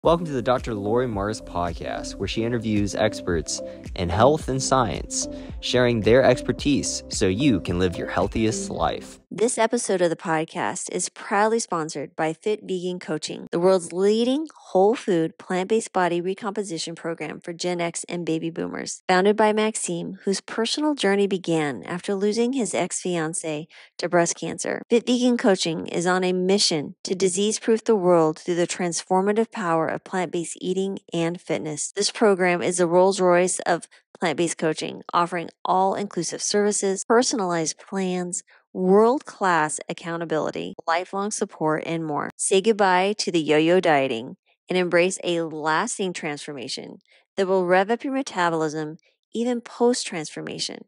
Welcome to the Dr. Laurie Marbas podcast, where she interviews experts in health and science, sharing their expertise so you can live your healthiest life. This episode of the podcast is proudly sponsored by Fit Vegan Coaching, the world's leading whole food, plant-based body recomposition program for Gen X and baby boomers. Founded by Maxime, whose personal journey began after losing his ex-fiancée to breast cancer, Fit Vegan Coaching is on a mission to disease-proof the world through the transformative power of plant-based eating and fitness. This program is the Rolls-Royce of plant-based coaching, offering all-inclusive services, personalized plans, world-class accountability, lifelong support, and more. Say goodbye to the yo-yo dieting and embrace a lasting transformation that will rev up your metabolism even post-transformation.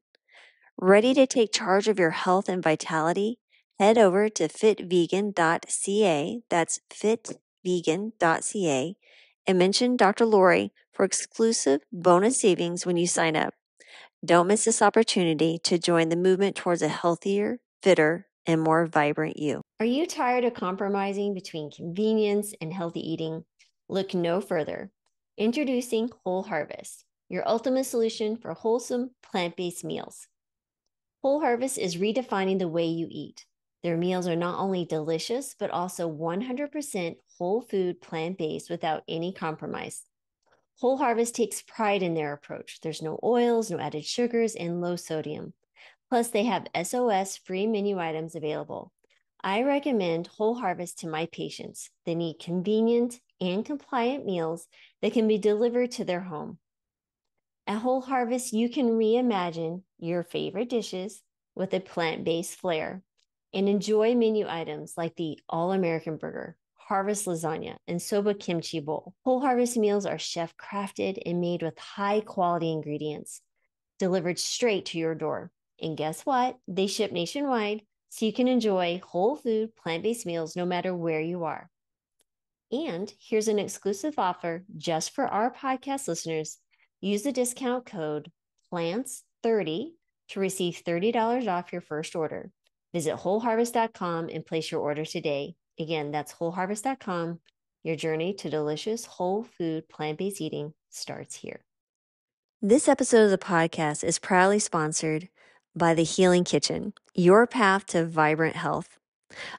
Ready to take charge of your health and vitality? Head over to fitvegan.ca, that's fitvegan.ca, and mention Dr. Laurie for exclusive bonus savings when you sign up. Don't miss this opportunity to join the movement towards a healthier, fitter, and more vibrant you. Are you tired of compromising between convenience and healthy eating? Look no further. Introducing Whole Harvest, your ultimate solution for wholesome plant-based meals. Whole Harvest is redefining the way you eat. Their meals are not only delicious, but also 100% whole food plant-based without any compromise. Whole Harvest takes pride in their approach. There's no oils, no added sugars, and low sodium. Plus, they have SOS-free menu items available. I recommend Whole Harvest to my patients. They need convenient and compliant meals that can be delivered to their home. At Whole Harvest, you can reimagine your favorite dishes with a plant-based flair and enjoy menu items like the All-American Burger, Harvest Lasagna, and Soba Kimchi Bowl. Whole Harvest meals are chef-crafted and made with high-quality ingredients, delivered straight to your door. And guess what? They ship nationwide, so you can enjoy whole food, plant-based meals no matter where you are. And here's an exclusive offer just for our podcast listeners. Use the discount code PLANTS30 to receive $30 off your first order. Visit wholeharvest.com and place your order today. Again, that's wholeharvest.com. Your journey to delicious whole food plant-based eating starts here. This episode of the podcast is proudly sponsored by The Healing Kitchen, your path to vibrant health.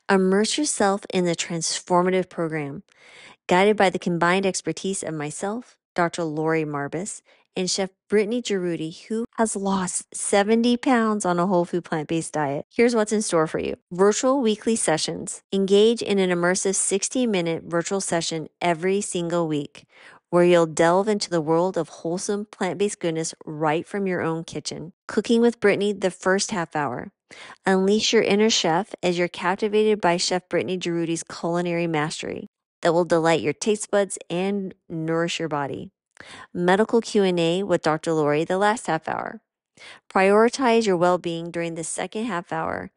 Immerse yourself in the transformative program, guided by the combined expertise of myself, Dr. Laurie Marbas, and Chef Brittany Giroudi, who has lost 70 pounds on a whole food plant-based diet. Here's what's in store for you. Virtual weekly sessions. Engage in an immersive 60-minute virtual session every single week, where you'll delve into the world of wholesome plant-based goodness right from your own kitchen. Cooking with Brittany the first half hour. Unleash your inner chef as you're captivated by Chef Brittany Giroudi's culinary mastery that will delight your taste buds and nourish your body. Medical Q&A with Dr. Laurie the last half hour. Prioritize your well-being during the second half hour.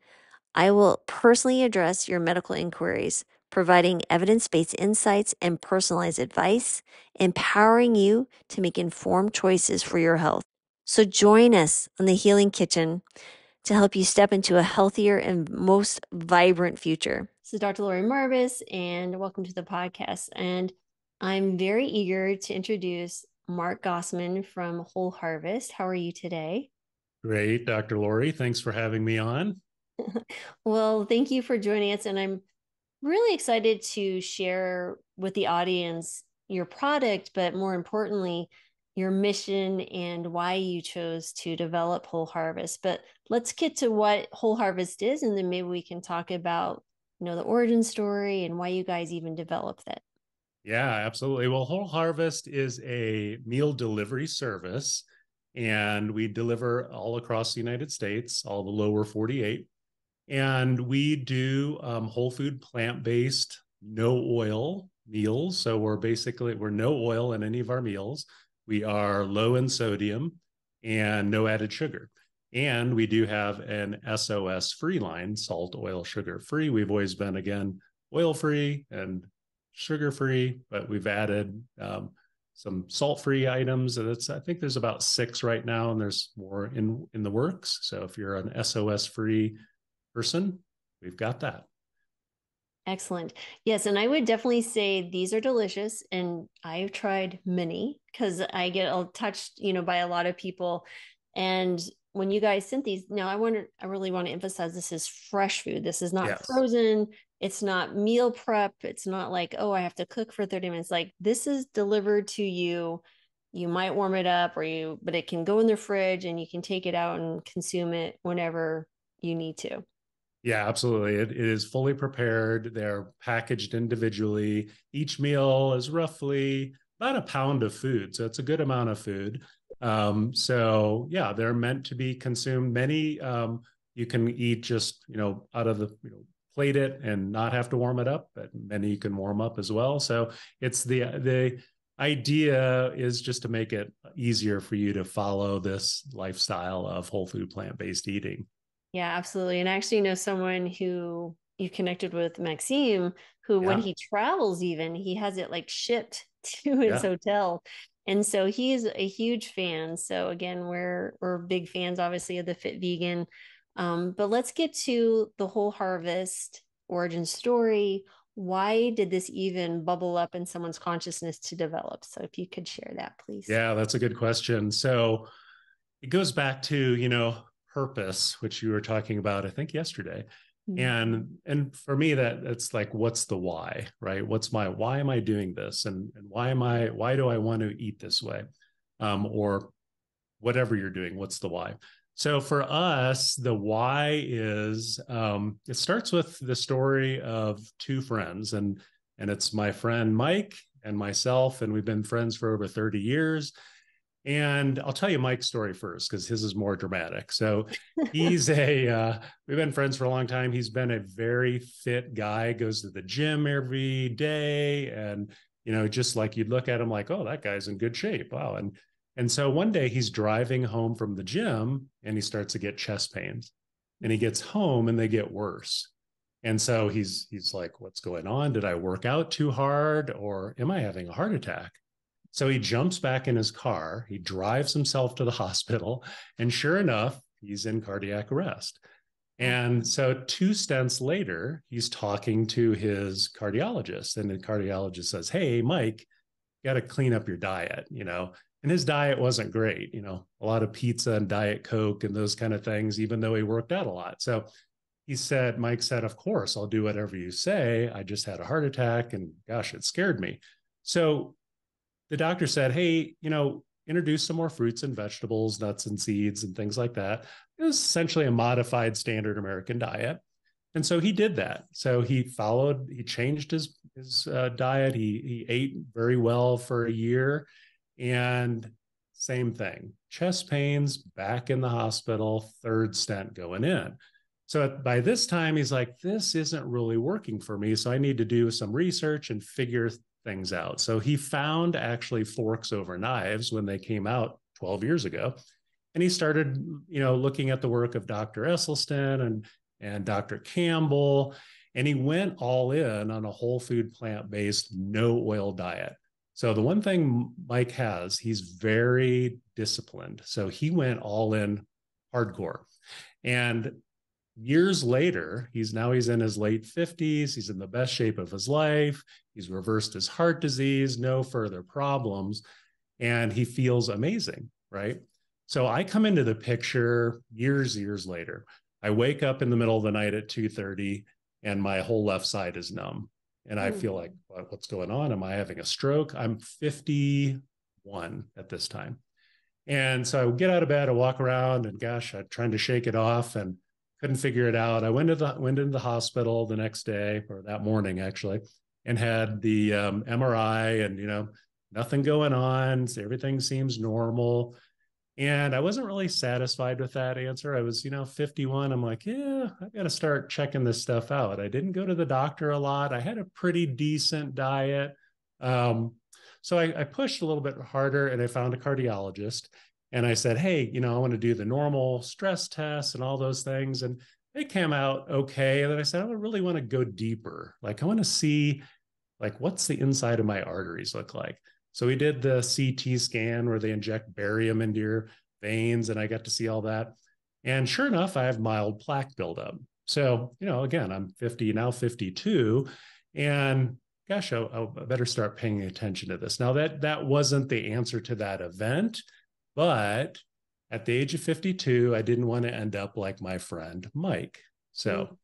I will personally address your medical inquiries, providing evidence-based insights and personalized advice, empowering you to make informed choices for your health. So join us on the Healing Kitchen to help you step into a healthier and most vibrant future. This is Dr. Laurie Marbas, and welcome to the podcast. And I'm very eager to introduce Mark Gossman from Whole Harvest. How are you today? Great, Dr. Laurie. Thanks for having me on. Well, thank you for joining us. And I'm really excited to share with the audience your product, but more importantly, your mission and why you chose to develop Whole Harvest. But let's get to what Whole Harvest is, and then maybe we can talk about, the origin story and why you guys even developed that. Yeah, absolutely. Well, Whole Harvest is a meal delivery service, and we deliver all across the United States, all the lower 48. And we do whole food, plant-based, no oil meals. So we're no oil in any of our meals. We are low in sodium and no added sugar. And we do have an SOS-free line, salt, oil, sugar free. We've always been, again, oil-free and sugar-free, but we've added some salt-free items. I think there's about 6 right now, and there's more in the works. So if you're an SOS-free person, we've got that. Excellent. Yes, and I would definitely say these are delicious, and I've tried many because I get touched, by a lot of people. And when you guys sent these, now I really want to emphasize this is fresh food. This is not Yes. frozen. It's not meal prep. It's not like, oh, I have to cook for 30 minutes. Like this is delivered to you. You might warm it up but it can go in the fridge and you can take it out and consume it whenever you need to. Yeah, absolutely. It is fully prepared. They're packaged individually. Each meal is roughly about a pound of food. So it's a good amount of food. So yeah, they're meant to be consumed. Many you can eat just, out of the, plate it and not have to warm it up, but many you can warm up as well. So it's the idea is just to make it easier for you to follow this lifestyle of whole food plant-based eating. Yeah, absolutely. And I actually know someone who you connected with, Maxime, who when Yeah. he travels, even he has it like shipped to his Yeah. hotel. And so he's a huge fan. So again, we're big fans, obviously, of the Fit Vegan. But let's get to the whole harvest origin story. Why did this even bubble up in someone's consciousness to develop? So if you could share that, please. Yeah, that's a good question. So it goes back to, purpose, which you were talking about, I think yesterday. Mm. And for me, that's like, what's the why, right? Why am I doing this? And why do I want to eat this way? Or whatever you're doing, what's the why? So for us, the why is it starts with the story of two friends, and it's my friend Mike and myself, and we've been friends for over 30 years. And I'll tell you Mike's story first because his is more dramatic. So we've been friends for a long time. He's been a very fit guy, goes to the gym every day. And, just like you'd look at him like, oh, that guy's in good shape. Wow. And so one day he's driving home from the gym and he starts to get chest pains and he gets home and they get worse. And so he's like, what's going on? Did I work out too hard or am I having a heart attack? So he jumps back in his car, he drives himself to the hospital, and sure enough, he's in cardiac arrest. And so 2 stents later, he's talking to his cardiologist, and the cardiologist says, hey, Mike, you got to clean up your diet. And his diet wasn't great, a lot of pizza and Diet Coke and those kind of things, even though he worked out a lot. So Mike said, of course, I'll do whatever you say. I just had a heart attack and gosh, it scared me. So the doctor said, hey, introduce some more fruits and vegetables, nuts and seeds and things like that. It was essentially a modified standard American diet. And so he did that. So he changed his diet. He ate very well for a year. And same thing, chest pains, back in the hospital, third stent going in. So by this time, he's like, this isn't really working for me. So I need to do some research and figure things out. So he found actually forks over knives when they came out 12 years ago. And he started, looking at the work of Dr. Esselstyn and Dr. Campbell. And he went all in on a whole food, plant-based, no oil diet. So the one thing Mike has, he's very disciplined. So he went all in hardcore. And years later, he's in his late 50s. He's in the best shape of his life. He's reversed his heart disease, no further problems, and he feels amazing, right? So I come into the picture years later. I wake up in the middle of the night at 2:30 and my whole left side is numb. And I feel like, what's going on? Am I having a stroke? I'm 51 at this time. And so I would get out of bed, I walk around, and gosh, I'm trying to shake it off and couldn't figure it out. I went into the hospital the next day, or that morning actually, and had the MRI, and nothing going on. So everything seems normal. And I wasn't really satisfied with that answer. I was, 51. I'm like, yeah, I got to start checking this stuff out. I didn't go to the doctor a lot. I had a pretty decent diet. Um, so I pushed a little bit harder and I found a cardiologist. And I said, hey, I want to do the normal stress tests and all those things. And they came out okay. And then I said, I really want to go deeper. Like, I want to see, like, what's the inside of my arteries look like? So we did the CT scan where they inject barium into your veins, and I got to see all that. And sure enough, I have mild plaque buildup. So, again, I'm 50 now, 52, and gosh, I better start paying attention to this. Now that wasn't the answer to that event, but at the age of 52, I didn't want to end up like my friend Mike. Mm.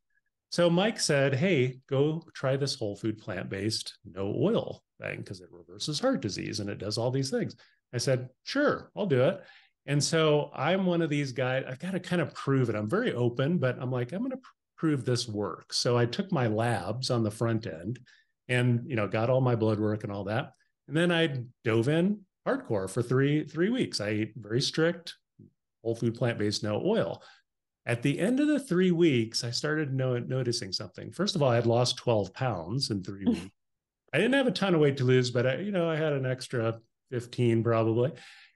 So Mike said, "Hey, go try this whole food plant-based no oil thing because it reverses heart disease and it does all these things." I said, "Sure, I'll do it." And so I'm one of these guys, I've got to kind of prove it. I'm very open, but I'm like, I'm going to prove this works. So I took my labs on the front end and, got all my blood work and all that. And then I dove in hardcore for three weeks. I ate very strict whole food plant-based no oil. At the end of the 3 weeks, I started noticing something. First of all, I had lost 12 pounds in 3 weeks. I didn't have a ton of weight to lose, but I had an extra 15 probably.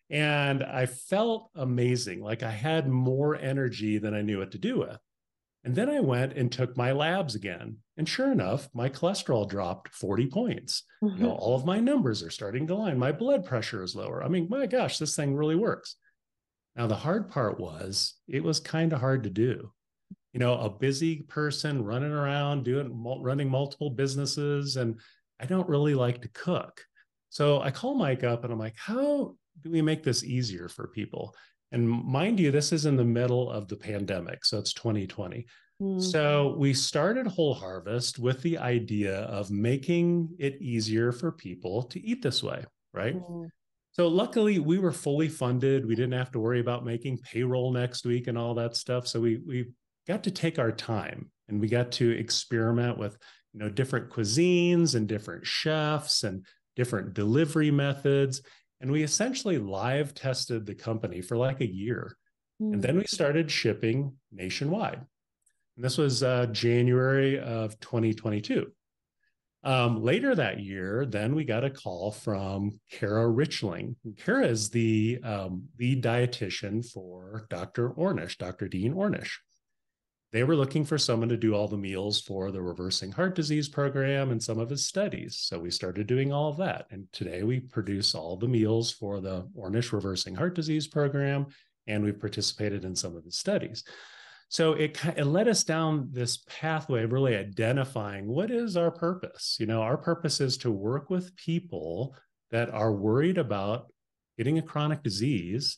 And I felt amazing. Like I had more energy than I knew what to do with. And then I went and took my labs again. And sure enough, my cholesterol dropped 40 points. All of my numbers are starting to line. My blood pressure is lower. I mean, my gosh, this thing really works. Now, the hard part was it was kind of hard to do. A busy person running around running multiple businesses, and I don't really like to cook. So I call Mike up and I'm like, how do we make this easier for people? And mind you, this is in the middle of the pandemic, so it's 2020. Mm. So we started Whole Harvest with the idea of making it easier for people to eat this way, right? Mm. So luckily we were fully funded. We didn't have to worry about making payroll next week and all that stuff. So we got to take our time and we got to experiment with, different cuisines and different chefs and different delivery methods. And we essentially live tested the company for like a year. And Mm. then we started shipping nationwide. And this was January of 2022. Later that year, then we got a call from Kara Richling. Kara is the lead dietitian for Dr. Ornish, Dr. Dean Ornish. They were looking for someone to do all the meals for the Reversing Heart Disease program and some of his studies. So we started doing all of that. And today we produce all the meals for the Ornish Reversing Heart Disease program, and we've participated in some of his studies. So it led us down this pathway of really identifying what is our purpose. Our purpose is to work with people that are worried about getting a chronic disease,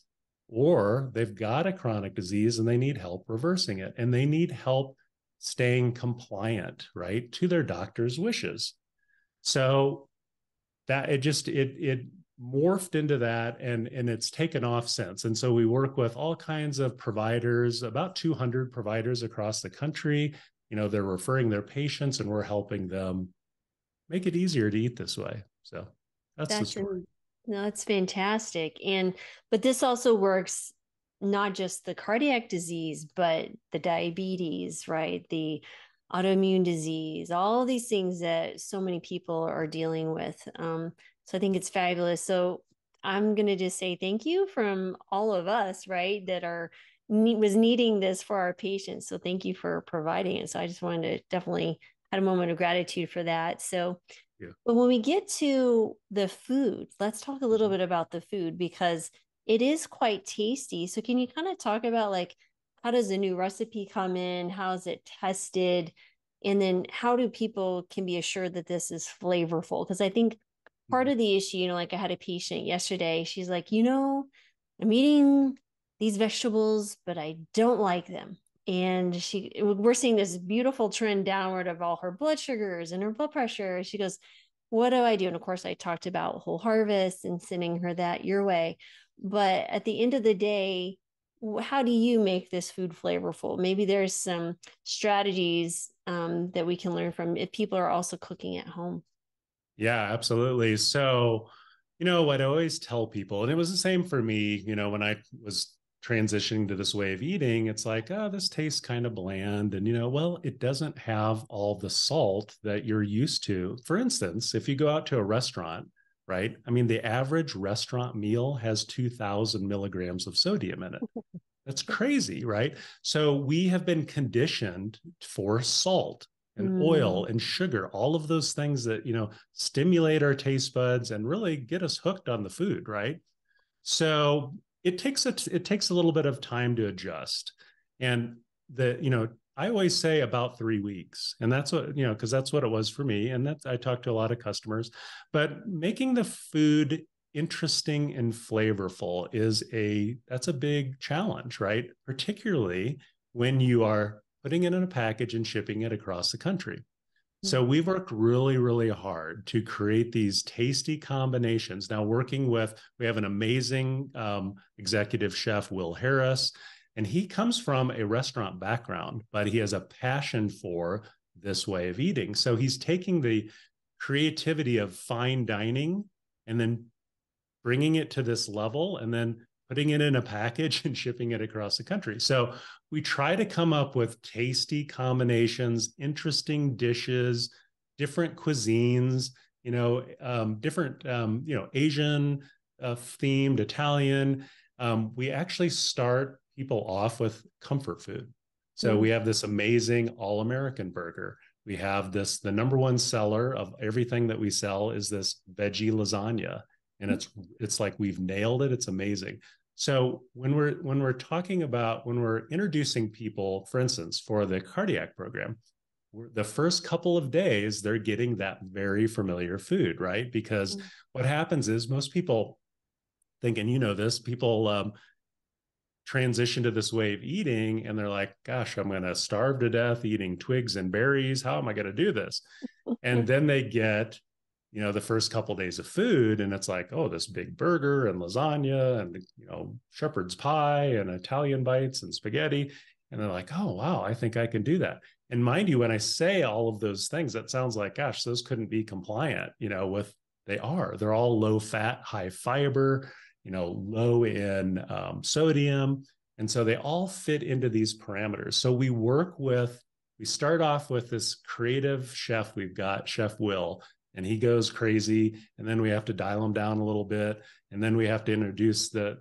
or they've got a chronic disease and they need help reversing it, and they need help staying compliant, right, to their doctor's wishes. So that it morphed into that, and it's taken off since. And so we work with all kinds of providers, about 200 providers across the country. They're referring their patients and we're helping them make it easier to eat this way. So that's the That's story. no, that's fantastic. But this also works not just the cardiac disease, but the diabetes, right? The autoimmune disease, all these things that so many people are dealing with. So I think it's fabulous. So I'm going to just say thank you from all of us, right? That was needing this for our patients. So thank you for providing it. So I just wanted to definitely had a moment of gratitude for that. So Yeah. but when we get to the food, let's talk a little bit about the food because it is quite tasty. So can you kind of talk about like how does a new recipe come in? How is it tested? And then how do people can be assured that this is flavorful? Because I think part Mhm. of the issue, like I had a patient yesterday, she's like, I'm eating these vegetables, but I don't like them. And we're seeing this beautiful trend downward of all her blood sugars and her blood pressure. She goes, what do I do? And of course, I talked about Whole Harvest and sending her that your way. But at the end of the day, how do you make this food flavorful? Maybe there's some strategies that we can learn from if people are also cooking at home. Yeah, absolutely. So, what I always tell people, and it was the same for me, when I was transitioning to this way of eating, it's like, oh, this tastes kind of bland. And, well, it doesn't have all the salt that you're used to. For instance, if you go out to a restaurant, right? I mean, the average restaurant meal has 2,000 milligrams of sodium in it. That's crazy, right? So we have been conditioned for salt and Mm. oil and sugar, all of those things that, stimulate our taste buds and really get us hooked on the food, right? So it takes a little bit of time to adjust. And I always say about 3 weeks. And that's what, because that's what it was for me. And I talked to a lot of customers. But making the food interesting and flavorful that's a big challenge, right? Particularly when you are putting it in a package and shipping it across the country. So we've worked really, really hard to create these tasty combinations. Now, we have an amazing executive chef, Will Harris, and he comes from a restaurant background, but he has a passion for this way of eating. So he's taking the creativity of fine dining and then bringing it to this level and then putting it in a package and shipping it across the country. So we try to come up with tasty combinations, interesting dishes, different cuisines, different, Asian themed, Italian. We actually start people off with comfort food. So we have this amazing all-American burger. We have the number one seller of everything that we sell is this veggie lasagna. And it's like we've nailed it. It's amazing. So when we're introducing people, for instance, for the cardiac program, the first couple of days, they're getting that very familiar food, right? Because what happens is most people think, and people transition to this way of eating and they're like, gosh, I'm going to starve to death eating twigs and berries. How am I going to do this? And then they get the first couple of days of food and it's like, oh, this big burger and lasagna and shepherd's pie and Italian bites and spaghetti, and they're like, oh wow, I think I can do that. And mind you, when I say all of those things, that sounds like, gosh, those couldn't be compliant with they're all low fat, high fiber, low in sodium, and so they all fit into these parameters. So we start off with this creative chef. We've got Chef Will, and he goes crazy, and then we have to dial him down a little bit, and then we have to introduce the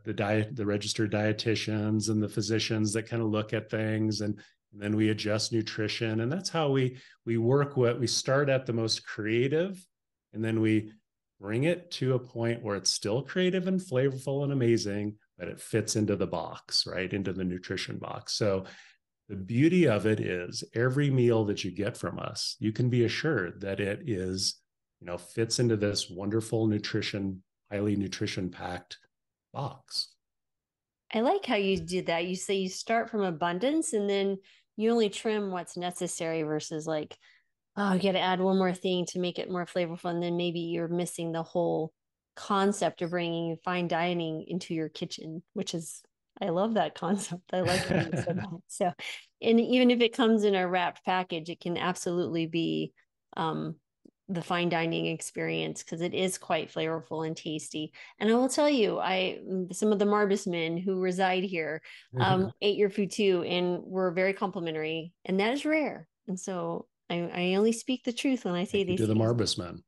registered dietitians and the physicians that kind of look at things, and then we adjust nutrition, and that's how we start at the most creative, and then we bring it to a point where it's still creative and flavorful and amazing, but it fits into the box, right, into the nutrition box. So the beauty of it is every meal that you get from us, you can be assured that it is fits into this wonderful highly nutrition packed box. I like how you did that. You say you start from abundance and then you only trim what's necessary versus like, oh, you got to add one more thing to make it more flavorful. And then maybe you're missing the whole concept of bringing fine dining into your kitchen, which is, I love that concept. I like how you said that. So, and even if it comes in a wrapped package, it can absolutely be the fine dining experience because it is quite flavorful and tasty. And I will tell you, some of the Marbas men who reside here ate your food too, and were very complimentary, and that is rare. And so I only speak the truth when I say these to the things. Marbas men.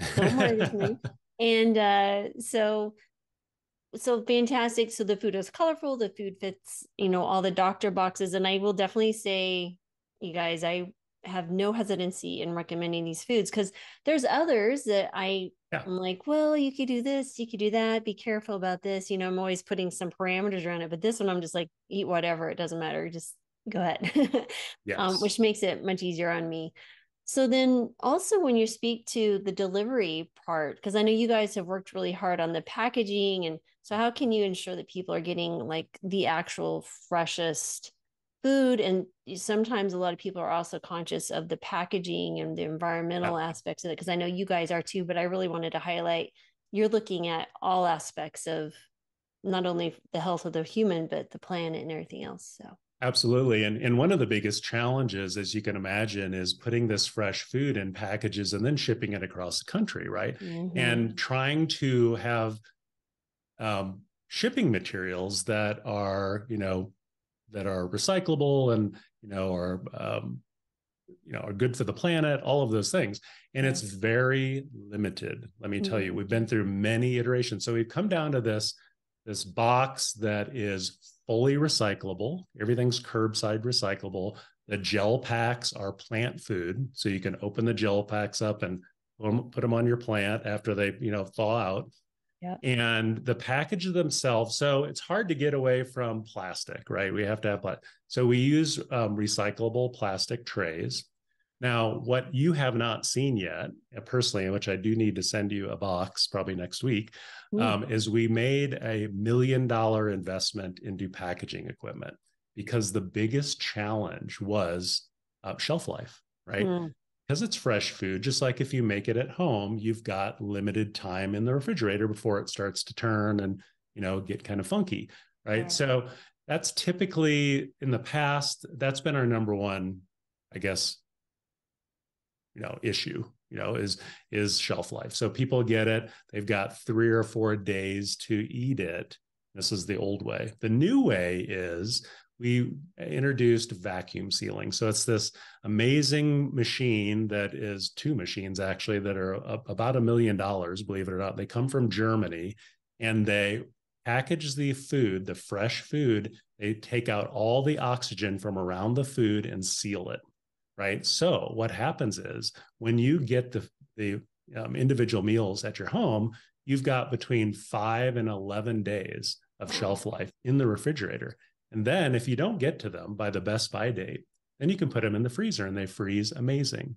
So Marbas men. And so fantastic. So the food is colorful. The food fits, all the doctor boxes. And I will definitely say, you guys, I have no hesitancy in recommending these foods because there's others that I'm like, well, you could do this, you could do that. Be careful about this. I'm always putting some parameters around it. But this one, I'm just like, eat whatever. It doesn't matter. Just go ahead. Yes. Which makes it much easier on me. So then also when you speak to the delivery part, because I know you guys have worked really hard on the packaging. And so how can you ensure that people are getting like the actual freshest food? And sometimes a lot of people are also conscious of the packaging and the environmental aspects of it, because I know you guys are too, but I really wanted to highlight you're looking at all aspects of not only the health of the human, but the planet and everything else. So absolutely. And one of the biggest challenges, as you can imagine, is putting this fresh food in packages and then shipping it across the country, right? And trying to have shipping materials that are, that are recyclable and, are good for the planet, all of those things. And it's very limited. Let me tell you, we've been through many iterations. So we've come down to this box that is fully recyclable. Everything's curbside recyclable. The gel packs are plant food. So you can open the gel packs up and put them on your plant after they, thaw out. Yeah. And the packages themselves, so it's hard to get away from plastic, right? We have to have plastic. So we use recyclable plastic trays. Now, what you have not seen yet, personally, which I do need to send you a box probably next week, is we made $1 million investment into packaging equipment because the biggest challenge was shelf life, right? Mm. Because it's fresh food, just like if you make it at home, you've got limited time in the refrigerator before it starts to turn and, get kind of funky, right? So that's typically in the past, that's been our number one, I guess, issue, is shelf life. So people get it, they've got 3 or 4 days to eat it. This is the old way. The new way is we introduced vacuum sealing. So it's this amazing machine that is two machines actually that are about $1 million, believe it or not. They come from Germany and they package the food, the fresh food. They take out all the oxygen from around the food and seal it. Right. So what happens is when you get the individual meals at your home, you've got between 5 and 11 days of shelf life in the refrigerator. And then if you don't get to them by the best by date, then you can put them in the freezer and they freeze amazing.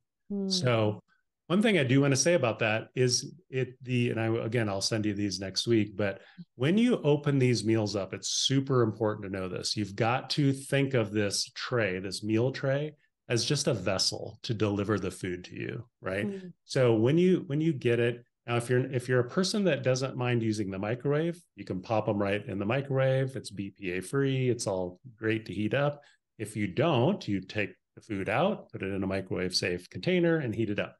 So one thing I do want to say about that is I'll send you these next week, but when you open these meals up, it's super important to know this. You've got to think of this tray, this meal tray, as just a vessel to deliver the food to you, right? So when you get it, now if you're a person that doesn't mind using the microwave, you can pop them right in the microwave. It's BPA free. It's all great to heat up. If you don't, you take the food out, put it in a microwave safe container and heat it up.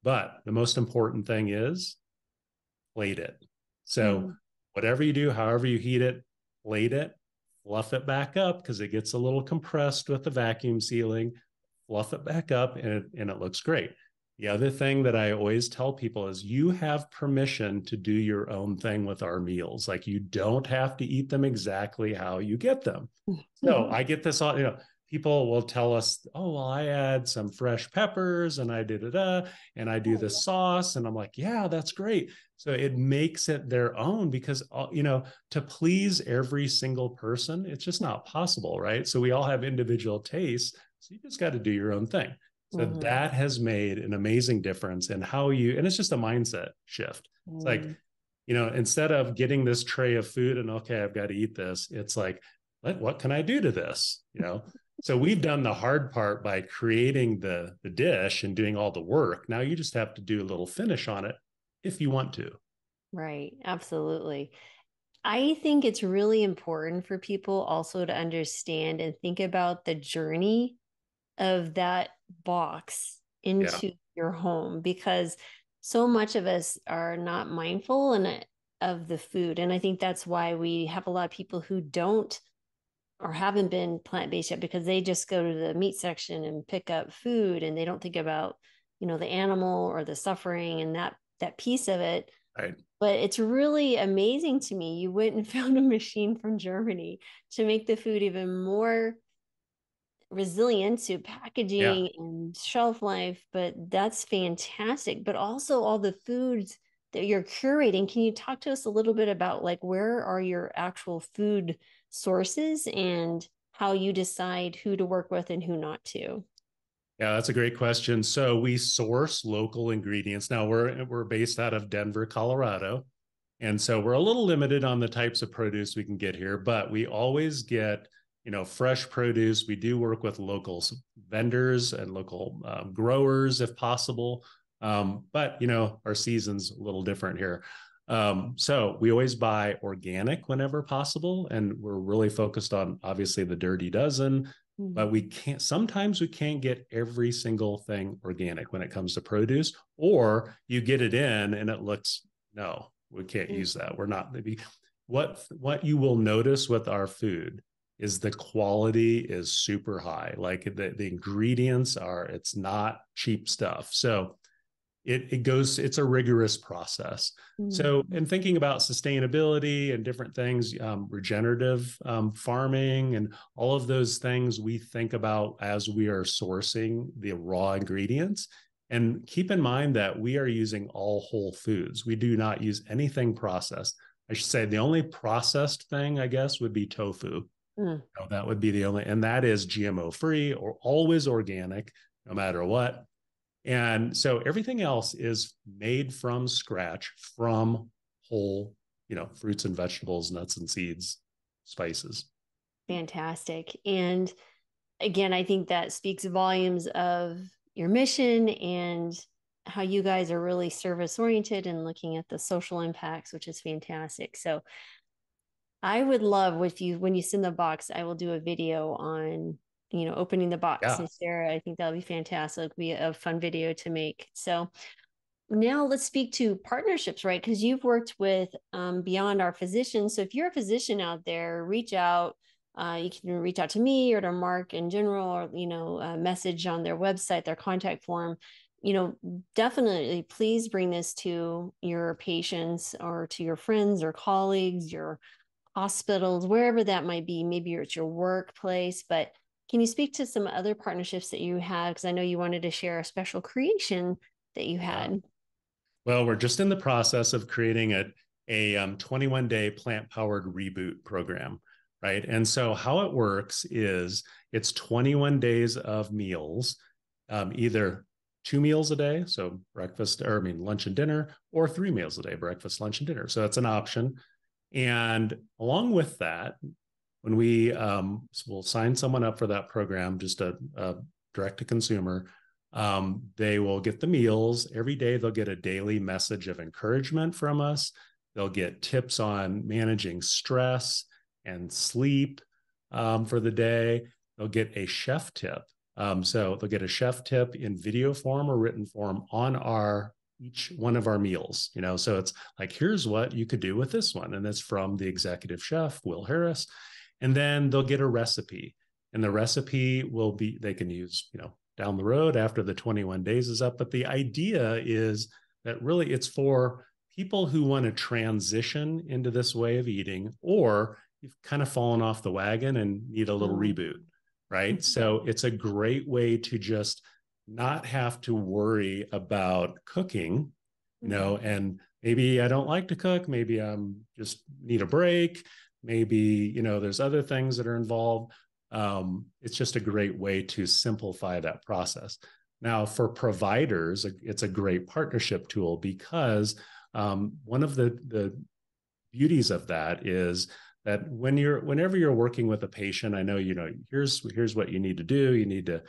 But the most important thing is plate it. So whatever you do, however you heat it, plate it, fluff it back up because it gets a little compressed with the vacuum sealing, fluff it back up and it looks great. The other thing that I always tell people is you have permission to do your own thing with our meals. Like you don't have to eat them exactly how you get them. So I get this all, people will tell us, oh, well, I add some fresh peppers and I and I do this sauce. And I'm like, yeah, that's great. So it makes it their own because, to please every single person, it's just not possible, right? So we all have individual tastes. So you just got to do your own thing. So that has made an amazing difference in and it's just a mindset shift. It's like, instead of getting this tray of food and, okay, I've got to eat this, it's like, what can I do to this? So we've done the hard part by creating the dish and doing all the work. Now you just have to do a little finish on it if you want to. Right. Absolutely. I think it's really important for people also to understand and think about the journey of that box into your home because so much of us are not mindful of the food. And I think that's why we have a lot of people who don't or haven't been plant-based yet because they just go to the meat section and pick up food and they don't think about, the animal or the suffering and that piece of it. Right. But it's really amazing to me. You went and found a machine from Germany to make the food even more resilient to packaging and shelf life, but that's fantastic. But also all the foods that you're curating. Can you talk to us a little bit about like where are your actual food sources and how you decide who to work with and who not to? Yeah, that's a great question. So we source local ingredients. Now we're based out of Denver, Colorado. And so we're a little limited on the types of produce we can get here, but we always get fresh produce. We do work with local vendors and local growers if possible. But our season's a little different here. So we always buy organic whenever possible. And we're really focused on obviously the Dirty Dozen, but sometimes we can't get every single thing organic when it comes to produce, or you get it in and it looks, no, we can't use that. We're not, maybe what you will notice with our food is the quality is super high. Like the ingredients it's not cheap stuff. So it's a rigorous process. So in thinking about sustainability and different things, regenerative farming and all of those things we think about as we are sourcing the raw ingredients. And keep in mind that we are using all whole foods. We do not use anything processed. I should say the only processed thing, I guess, would be tofu. Mm. That would be the only, and that is GMO free or always organic, no matter what. And so everything else is made from scratch from whole, fruits and vegetables, nuts and seeds, spices. Fantastic. And again, I think that speaks volumes of your mission and how you guys are really service oriented and looking at the social impacts, which is fantastic. So I would love if you, when you send the box, I will do a video on, opening the box Yeah. and share. I think that'll be fantastic. It'll be a fun video to make. So now let's speak to partnerships, right? Because you've worked with Beyond Our Physicians. So if you're a physician out there, reach out. You can reach out to me or to Mark in general, or message on their website, their contact form. Definitely please bring this to your patients or to your friends or colleagues, your hospitals, wherever that might be. Maybe it's your workplace, but can you speak to some other partnerships that you had? Because I know you wanted to share a special creation that you Yeah. had. Well, we're just in the process of creating a 21-day plant-powered reboot program, right? And so how it works is it's 21 days of meals, either 2 meals a day, so breakfast, or I mean lunch and dinner, or 3 meals a day, breakfast, lunch, and dinner. So that's an option. And along with that, when we will sign someone up for that program, just a direct to consumer, they will get the meals every day. They'll get a daily message of encouragement from us. They'll get tips on managing stress and sleep for the day. They'll get a chef tip. So they'll get a chef tip in video form or written form on each one of our meals. So it's like, here's what you could do with this one, and it's from the executive chef Will Harris. And then they'll get a recipe, and the recipe will be, they can use down the road after the 21 days is up. But the idea is that really it's for people who want to transition into this way of eating, or you've kind of fallen off the wagon and need a little reboot, right? So it's a great way to just not have to worry about cooking, and maybe I don't like to cook. Maybe I'm just need a break. Maybe, there's other things that are involved. It's just a great way to simplify that process. Now, for providers, it's a great partnership tool because one of the beauties of that is that whenever you're working with a patient, I know, here's what you need to do. You need to,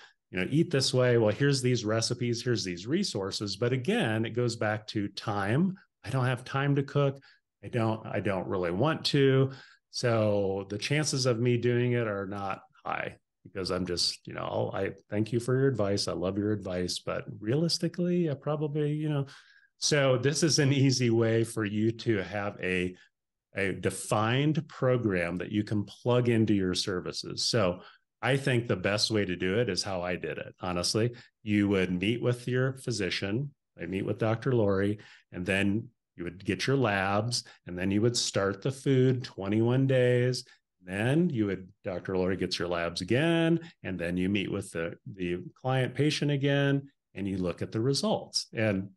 eat this way. Well, here's these recipes, here's these resources. But again, it goes back to time. I don't have time to cook. I don't really want to. So the chances of me doing it are not high because I'm just, I thank you for your advice. I love your advice, but realistically, I probably, so this is an easy way for you to have a defined program that you can plug into your services. So I think the best way to do it is how I did it. Honestly, you would meet with your physician. I meet with Dr. Laurie, and then you would get your labs, and then you would start the food 21 days. Then Dr. Laurie gets your labs again, and then you meet with the client patient again, and you look at the results. And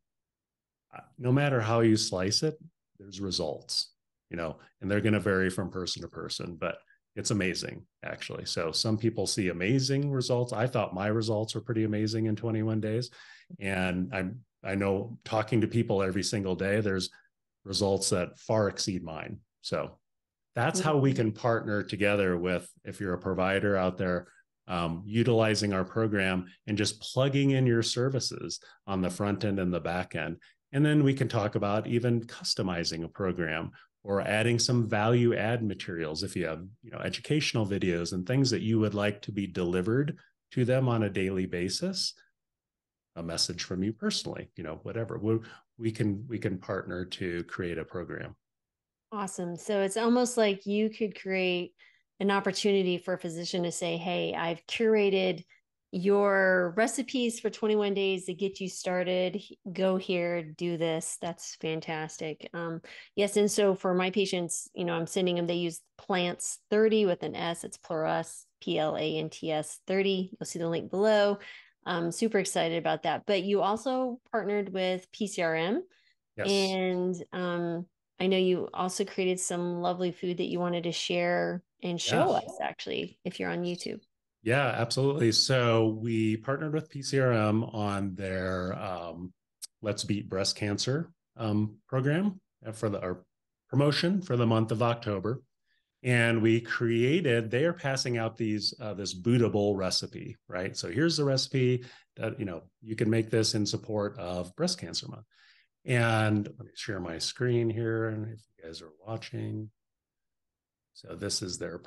no matter how you slice it, there's results, and they're going to vary from person to person, but it's amazing actually. So some people see amazing results. I thought my results were pretty amazing in 21 days. And I know talking to people every single day, there's results that far exceed mine. So that's how we can partner together with, if you're a provider out there, utilizing our program and just plugging in your services on the front end and the back end. And then we can talk about even customizing a program or adding some value add materials. If you have, educational videos and things that you would like to be delivered to them on a daily basis, a message from you personally, whatever, we can partner to create a program. Awesome. So it's almost like you could create an opportunity for a physician to say, hey, I've curated your recipes for 21 days to get you started. Go here, do this. That's fantastic. Yes. And so for my patients, I'm sending them, they use Plants 30 with an S. It's Plants, PLANTS 30. You'll see the link below. Super excited about that. But you also partnered with PCRM, Yes. and I know you also created some lovely food that you wanted to share and Yeah. show us, actually, if you're on YouTube. Yeah, absolutely. So we partnered with PCRM on their Let's Beat Breast Cancer program for our promotion for the month of October. And we created, they are passing out this bootable recipe, right? So here's the recipe that, you can make this in support of breast cancer month. And let me share my screen here. And if you guys are watching, so this is their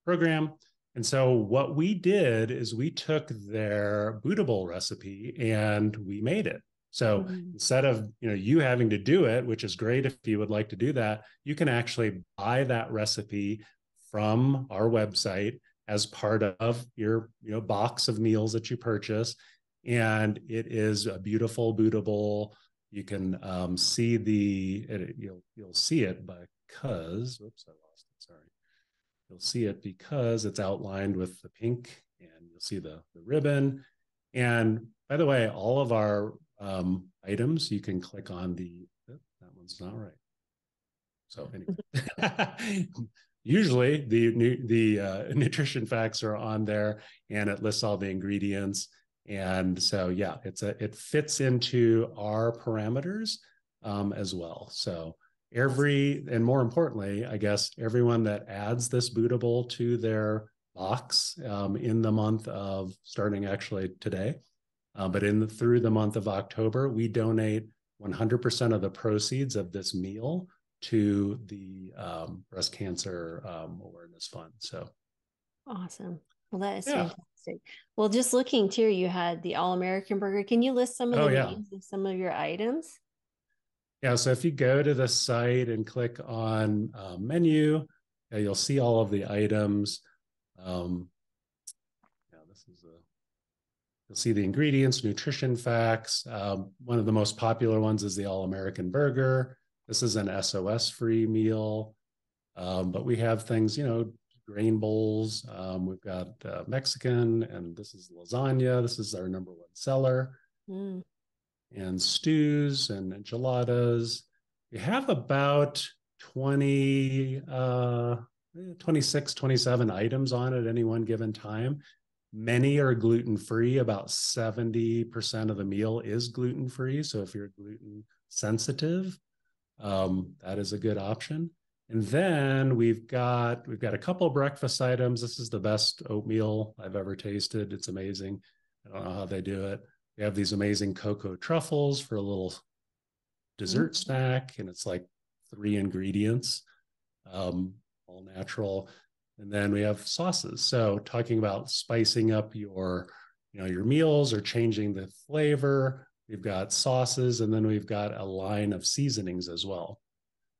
program. And so what we did is we took their bootable recipe and we made it. So Mm. instead of you having to do it, which is great if you would like to do that, you can actually buy that recipe from our website as part of your box of meals that you purchase. And it is a beautiful bootable. You can see you'll see it because whoops, I lost it. Sorry. You'll see it because it's outlined with the pink, and you'll see the ribbon. And by the way, all of our items, you can click on that one's not right. So anyway, usually the nutrition facts are on there, and it lists all the ingredients. And so yeah, it fits into our parameters as well. So and more importantly, I guess everyone that adds this bootable to their box in the month of starting actually today, but through the month of October, we donate 100% of the proceeds of this meal to the breast cancer awareness fund. So Awesome. Well, that is yeah. fantastic. Well, just looking too, you had the All-American Burger. Can you list some of Oh the yeah. names of some of your items? Yeah. So if you go to the site and click on menu, you'll see all of the items. Um, yeah, you'll see the ingredients, nutrition facts. One of the most popular ones is the All American Burger. This is an SOS-free meal. But we have things, grain bowls. We've got Mexican, and this is lasagna. This is our number one seller, Mm. and stews and enchiladas. We have about 20, 26, 27 items on at any one given time. Many are gluten free. About 70% of the meal is gluten free. So if you're gluten sensitive, that is a good option. And then we've got a couple breakfast items. This is the best oatmeal I've ever tasted. It's amazing. I don't know how they do it. We have these amazing cocoa truffles for a little Mm. dessert snack, and it's like 3 ingredients, all natural. And then we have sauces. So talking about spicing up your meals or changing the flavor, we've got sauces, and then we've got a line of seasonings as well.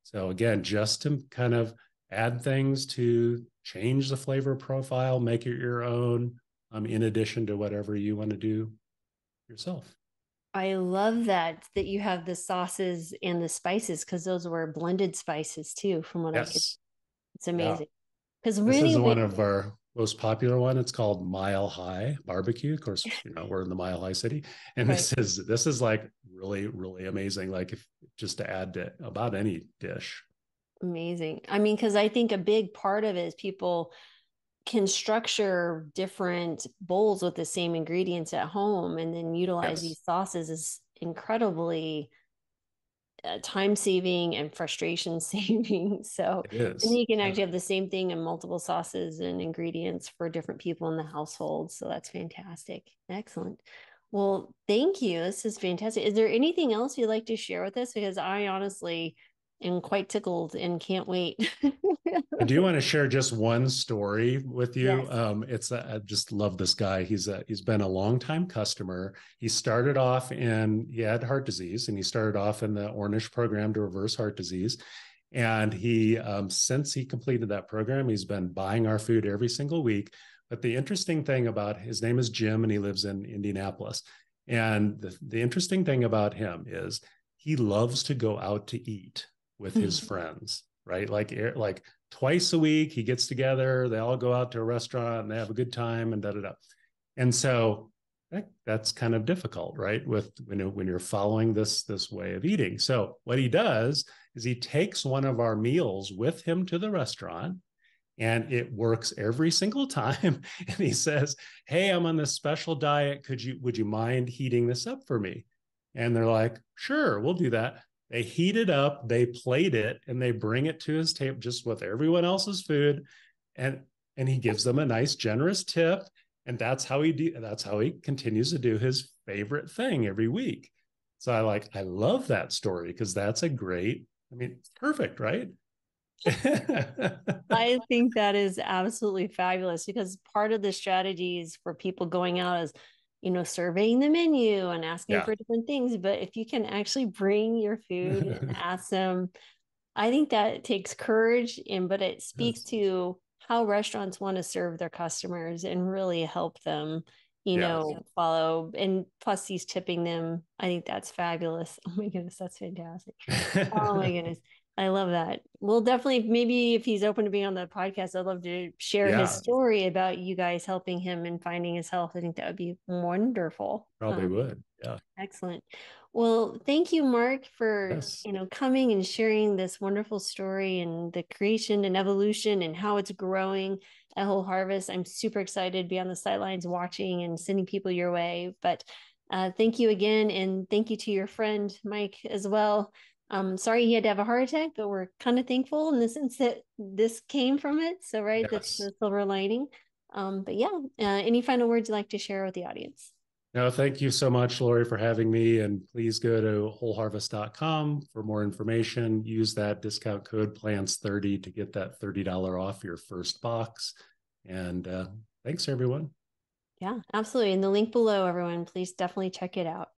So again, just to kind of add things to change the flavor profile, make it your own, in addition to whatever you want to do yourself. I love that you have the sauces and the spices because those were blended spices too, from what I could. Yes. It's Yeah. amazing. Because This really, is one of our most popular one. It's called Mile High Barbecue. Of course, we're in the Mile High city, and right, this is like really really amazing. Like if just to add to about any dish. amazing. I mean, because I think a big part of it is people can structure different bowls with the same ingredients at home and then utilize Yes, these sauces is incredibly time saving and frustration saving. So, it and then is. you can Yeah. actually have the same thing in multiple sauces and ingredients for different people in the household. So that's fantastic. Excellent. Well, thank you. This is fantastic. Is there anything else you'd like to share with us? Because I honestly am quite tickled and can't wait. I do want to share just one story with you. Yes. I just love this guy. He's been a long time customer. He had heart disease, and he started off in the Ornish program to reverse heart disease. And since he completed that program, he's been buying our food every single week. But the interesting thing about his name is Jim, and he lives in Indianapolis. And the interesting thing about him is he loves to go out to eat with his friends, right? Like twice a week he gets together, they all go out to a restaurant and they have a good time and da da da. And so that's kind of difficult, right? With when you're following this way of eating. So what he does is he takes one of our meals with him to the restaurant, and it works every single time. And he says, "Hey, I'm on this special diet. Would you mind heating this up for me?" And they're like, "Sure, we'll do that." They heat it up, they plate it, and they bring it to his table just with everyone else's food. And he gives them a nice, generous tip. And that's how he continues to do his favorite thing every week. So I love that story because that's a great, I mean, it's perfect, right? I think that is absolutely fabulous because part of the strategies for people going out is, surveying the menu and asking Yeah. for different things. But if you can actually bring your food and ask them, I think that takes courage but it speaks Yes. to how restaurants want to serve their customers and really help them, Yeah. follow. And plus he's tipping them. I think that's fabulous. Oh my goodness, that's fantastic. Oh my goodness. I love that. Well, definitely, maybe if he's open to being on the podcast, I'd love to share his Yeah, story about you guys helping him and finding his health. I think that would be wonderful. probably would. Yeah. Excellent. Well, thank you, Mark, for Yes. coming and sharing this wonderful story and the creation and evolution and how it's growing at Whole Harvest. I'm super excited to be on the sidelines watching and sending people your way. But thank you again, and thank you to your friend Mike as well. Sorry he had to have a heart attack, but we're kind of thankful in the sense that this came from it. So, right, that's Yes. the silver lining. But yeah, any final words you'd like to share with the audience? No, thank you so much, Laurie, for having me. And please go to wholeharvest.com for more information. Use that discount code PLANS30 to get that $30 off your first box. And thanks, everyone. Yeah, absolutely. And the link below, everyone, please definitely check it out.